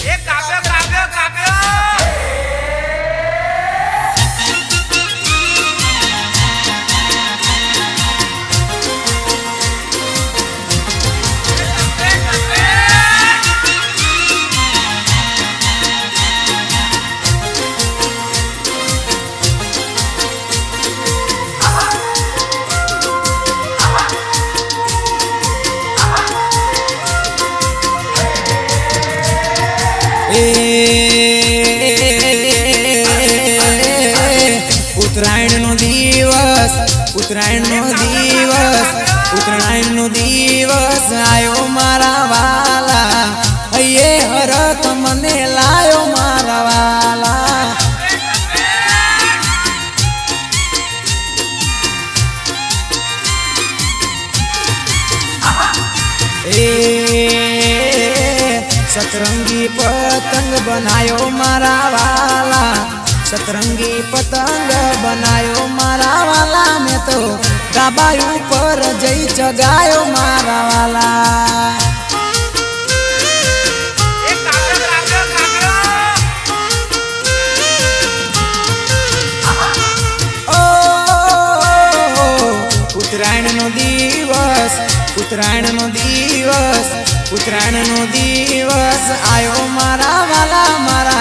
એ કાપ્યો કાપ્યો કાપ્યો उत्तरायण no दिवस उत्तरायण no दिवस उत्तरायण no दिवस आयो मारा वाला ये हरख मने लायो मारा वाला सतरंगी पतंग बनायो मारा वाला सतरंगी पतंग बनायो मारा वाला मैं तो गाबाई ऊपर जई जगायो मारा वाला उत्तरायण नो दिवस उत्तरायण नो दिवस उत्तरायण नो दिवस आयो मारा वाला मारा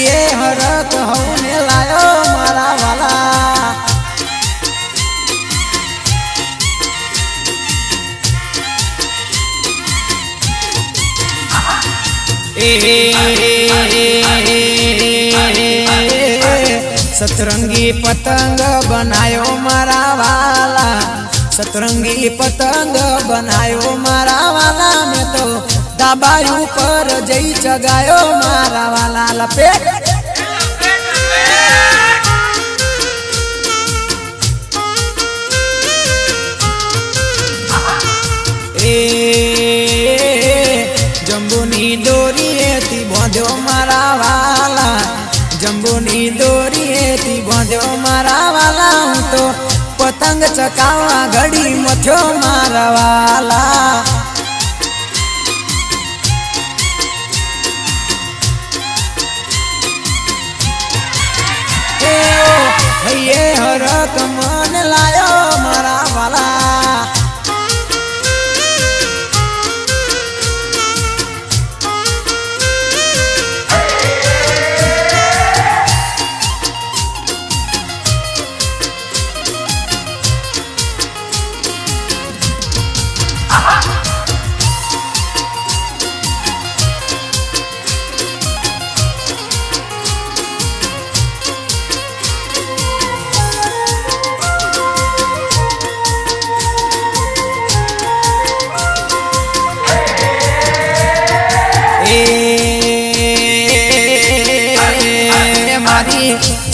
ये हरख होने लायो मारा वाला सतरंगी पतंग बनायो मारा वाला सतरंगी पतंग बनायो मारा वाला मैं तो दाबाई ऊपर जई जगायो मारा वाला लपेट जम्बूनी डोरी थी बांध्यो मारा वाला जम्बूनी डोरी थी बांध्यो मारा वाला हूँ तो पतंग चकावा घड़ी मथ्यो मारा वाला ये हरख मन लायो मारा वाला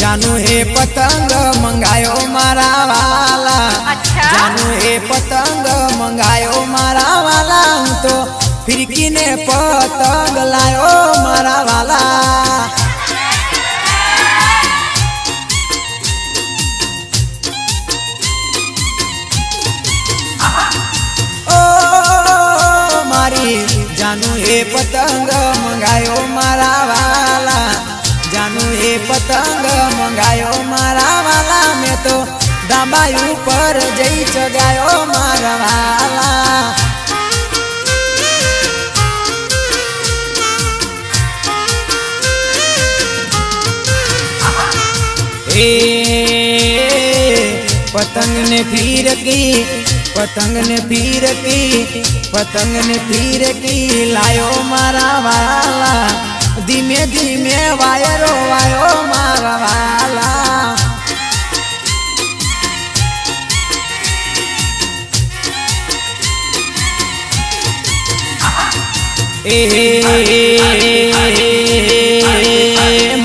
जानू हे पतंग मंगायो मारा वाला अच्छा? जानू हे पतंग मंगायो मारा वाला हूँ तो फिरकी ने पतंग लायो मारा वाला ओ मारी जानू हे पतंग मंगायो मारा वाला जानू हे पतंग मंगायो मारा वाला मैं तो दाबाई ऊपर जई जगायो मारा वाला पतंग ने फिर की पतंग ने फिर की पतंग ने फिर की लायो मारा वाला धीमे धीमे वायरो वायो मारा वाला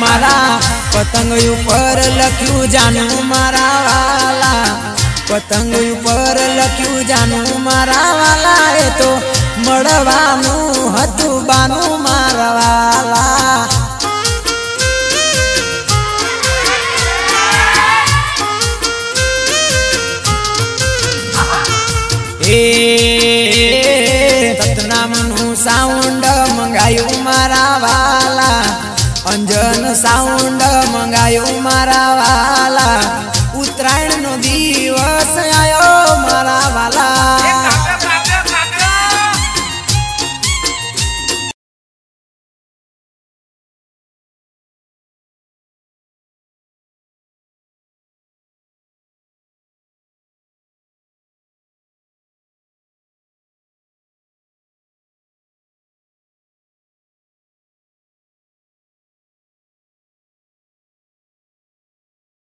मारा पतंग ऊपर लख्यू जानू मारा वाला पतंग ऊपर लख्यू जानू मारा वाला ए तो मड़वानू हतु बानू मारा वाला सतनाम नु साउंड मंगायु मारा वाला अंजन साउंड मंगायो मारा वाला।